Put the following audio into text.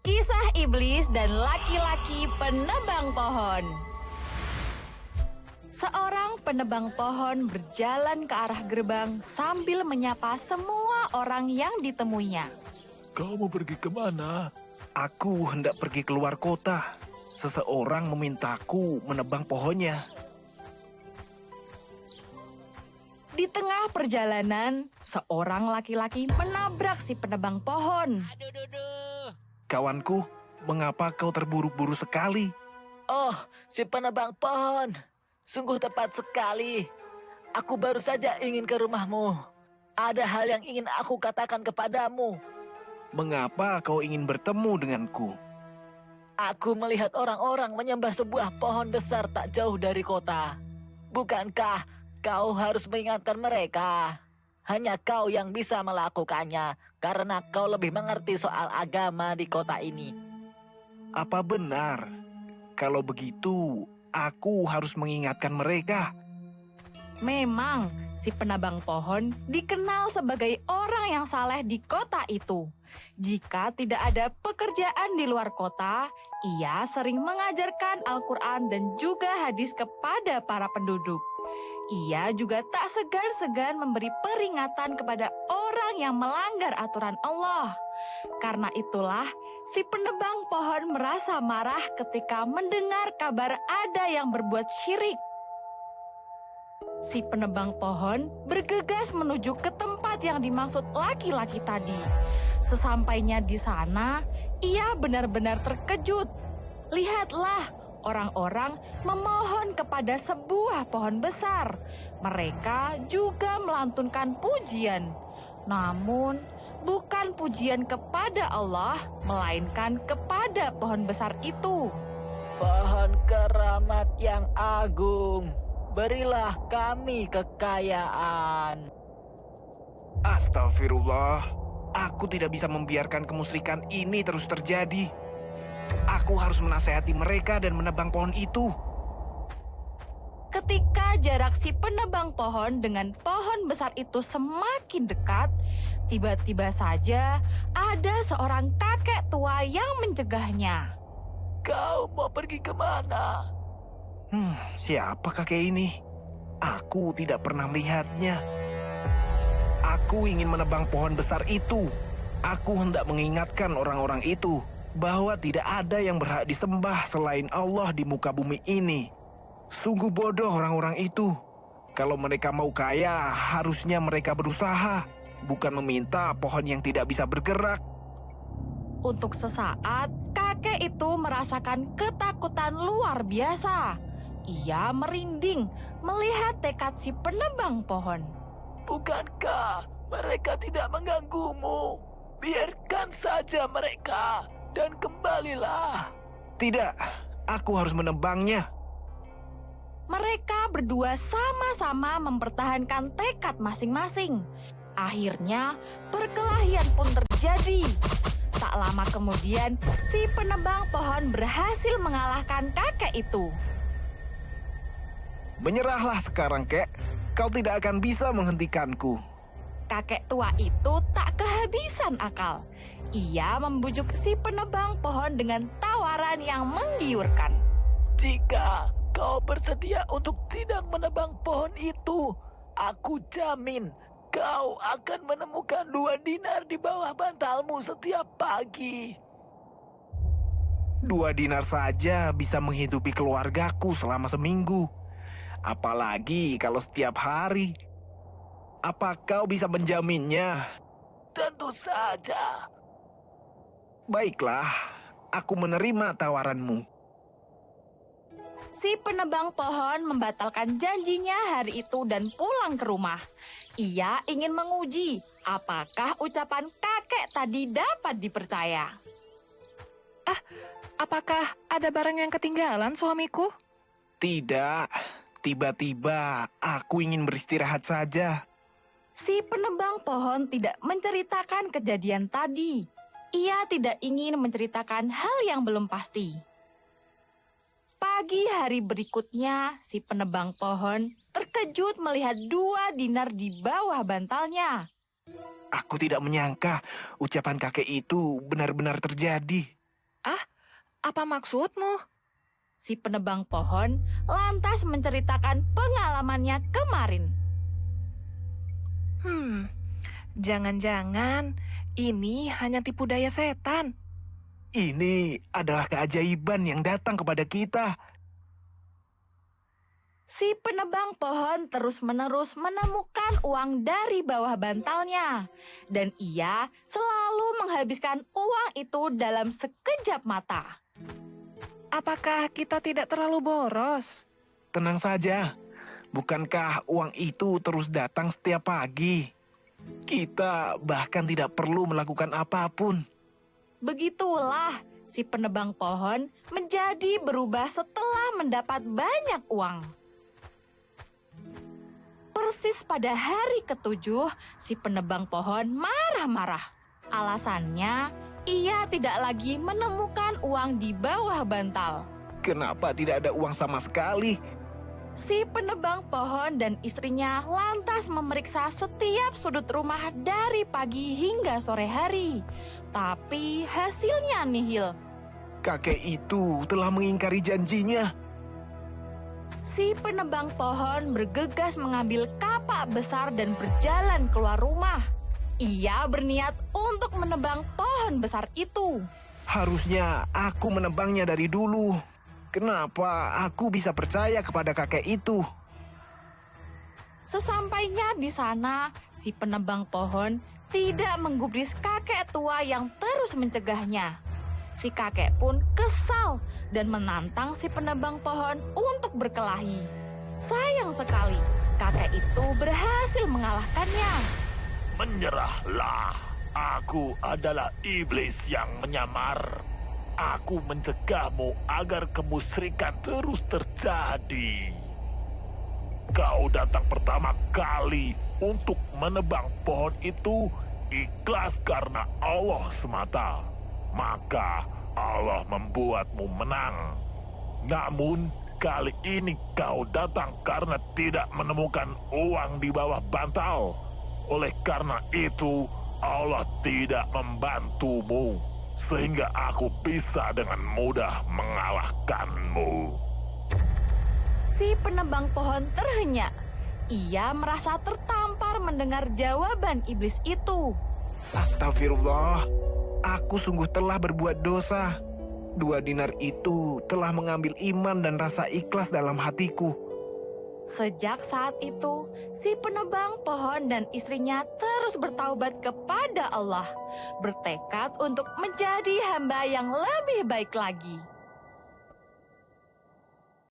Kisah iblis dan laki-laki penebang pohon. Seorang penebang pohon berjalan ke arah gerbang sambil menyapa semua orang yang ditemuinya. Kau mau pergi kemana? Aku hendak pergi keluar kota. Seseorang memintaku menebang pohonnya. Di tengah perjalanan, seorang laki-laki menabrak si penebang pohon. Kawanku, mengapa kau terburu-buru sekali? Oh, si penebang pohon. Sungguh tepat sekali. Aku baru saja ingin ke rumahmu. Ada hal yang ingin aku katakan kepadamu. Mengapa kau ingin bertemu denganku? Aku melihat orang-orang menyembah sebuah pohon besar tak jauh dari kota. Bukankah kau harus mengingatkan mereka? Hanya kau yang bisa melakukannya karena kau lebih mengerti soal agama di kota ini. Apa benar? Kalau begitu, aku harus mengingatkan mereka. Memang, si penebang pohon dikenal sebagai orang yang saleh di kota itu. Jika tidak ada pekerjaan di luar kota, ia sering mengajarkan Al-Quran dan juga hadis kepada para penduduk. Ia juga tak segan-segan memberi peringatan kepada orang yang melanggar aturan Allah. Karena itulah, si penebang pohon merasa marah ketika mendengar kabar ada yang berbuat syirik. Si penebang pohon bergegas menuju ke tempat yang dimaksud laki-laki tadi. Sesampainya di sana, ia benar-benar terkejut. Lihatlah, orang-orang memohon kepada sebuah pohon besar. Mereka juga melantunkan pujian. Namun, bukan pujian kepada Allah, melainkan kepada pohon besar itu. Pohon keramat yang agung, berilah kami kekayaan. Astagfirullah, aku tidak bisa membiarkan kemusyrikan ini terus terjadi. Aku harus menasehati mereka dan menebang pohon itu. Ketika jarak si penebang pohon dengan pohon besar itu semakin dekat, tiba-tiba saja ada seorang kakek tua yang mencegahnya. Kau mau pergi kemana? Siapa kakek ini? Aku tidak pernah melihatnya. Aku ingin menebang pohon besar itu. Aku hendak mengingatkan orang-orang itu bahwa tidak ada yang berhak disembah selain Allah di muka bumi ini. Sungguh bodoh orang-orang itu. Kalau mereka mau kaya, harusnya mereka berusaha, bukan meminta pohon yang tidak bisa bergerak. Untuk sesaat, kakek itu merasakan ketakutan luar biasa. Ia merinding melihat tekad si penebang pohon. Bukankah mereka tidak mengganggumu? Biarkan saja mereka dan kembalilah. Tidak, aku harus menebangnya. Mereka berdua sama-sama mempertahankan tekad masing-masing. Akhirnya, perkelahian pun terjadi. Tak lama kemudian, si penebang pohon berhasil mengalahkan kakek itu. Menyerahlah sekarang, kek. Kau tidak akan bisa menghentikanku. Kakek tua itu tak kehabisan akal. Ia membujuk si penebang pohon dengan tawaran yang menggiurkan. Jika kau bersedia untuk tidak menebang pohon itu, aku jamin kau akan menemukan 2 dinar di bawah bantalmu setiap pagi. 2 dinar saja bisa menghidupi keluargaku selama seminggu. Apalagi kalau setiap hari. Apa kau bisa menjaminnya? Tentu saja. Baiklah, aku menerima tawaranmu. Si penebang pohon membatalkan janjinya hari itu dan pulang ke rumah. Ia ingin menguji apakah ucapan kakek tadi dapat dipercaya. Apakah ada barang yang ketinggalan, suamiku? Tidak, tiba-tiba aku ingin beristirahat saja. Si penebang pohon tidak menceritakan kejadian tadi. Ia tidak ingin menceritakan hal yang belum pasti. Pagi hari berikutnya, si penebang pohon terkejut melihat 2 dinar di bawah bantalnya. Aku tidak menyangka ucapan kakek itu benar-benar terjadi. Apa maksudmu? Si penebang pohon lantas menceritakan pengalamannya kemarin. Jangan-jangan ini hanya tipu daya setan. Ini adalah keajaiban yang datang kepada kita. Si penebang pohon terus-menerus menemukan uang dari bawah bantalnya. Dan ia selalu menghabiskan uang itu dalam sekejap mata. Apakah kita tidak terlalu boros? Tenang saja, bukankah uang itu terus datang setiap pagi? Kita bahkan tidak perlu melakukan apapun. Begitulah si penebang pohon menjadi berubah setelah mendapat banyak uang. Persis pada hari ketujuh, si penebang pohon marah-marah. Alasannya, ia tidak lagi menemukan uang di bawah bantal. Kenapa tidak ada uang sama sekali? Si penebang pohon dan istrinya lantas memeriksa setiap sudut rumah dari pagi hingga sore hari. Tapi hasilnya nihil. Kakek itu telah mengingkari janjinya. Si penebang pohon bergegas mengambil kapak besar dan berjalan keluar rumah. Ia berniat untuk menebang pohon besar itu. Harusnya aku menebangnya dari dulu. Kenapa aku bisa percaya kepada kakek itu? Sesampainya di sana, si penebang pohon tidak menggubris kakek tua yang terus mencegahnya. Si kakek pun kesal dan menantang si penebang pohon untuk berkelahi. Sayang sekali, kakek itu berhasil mengalahkannya. Menyerahlah. Aku adalah iblis yang menyamar. Aku mencegahmu agar kemusyrikan terus terjadi. Kau datang pertama kali untuk menebang pohon itu ikhlas karena Allah semata. Maka Allah membuatmu menang. Namun kali ini kau datang karena tidak menemukan uang di bawah bantal. Oleh karena itu Allah tidak membantumu, sehingga aku bisa dengan mudah mengalahkanmu. Si penebang pohon terhenyak. Ia merasa tertampar mendengar jawaban iblis itu. Astagfirullah, aku sungguh telah berbuat dosa. 2 dinar itu telah mengambil iman dan rasa ikhlas dalam hatiku. Sejak saat itu, si penebang pohon dan istrinya terus bertaubat kepada Allah, bertekad untuk menjadi hamba yang lebih baik lagi.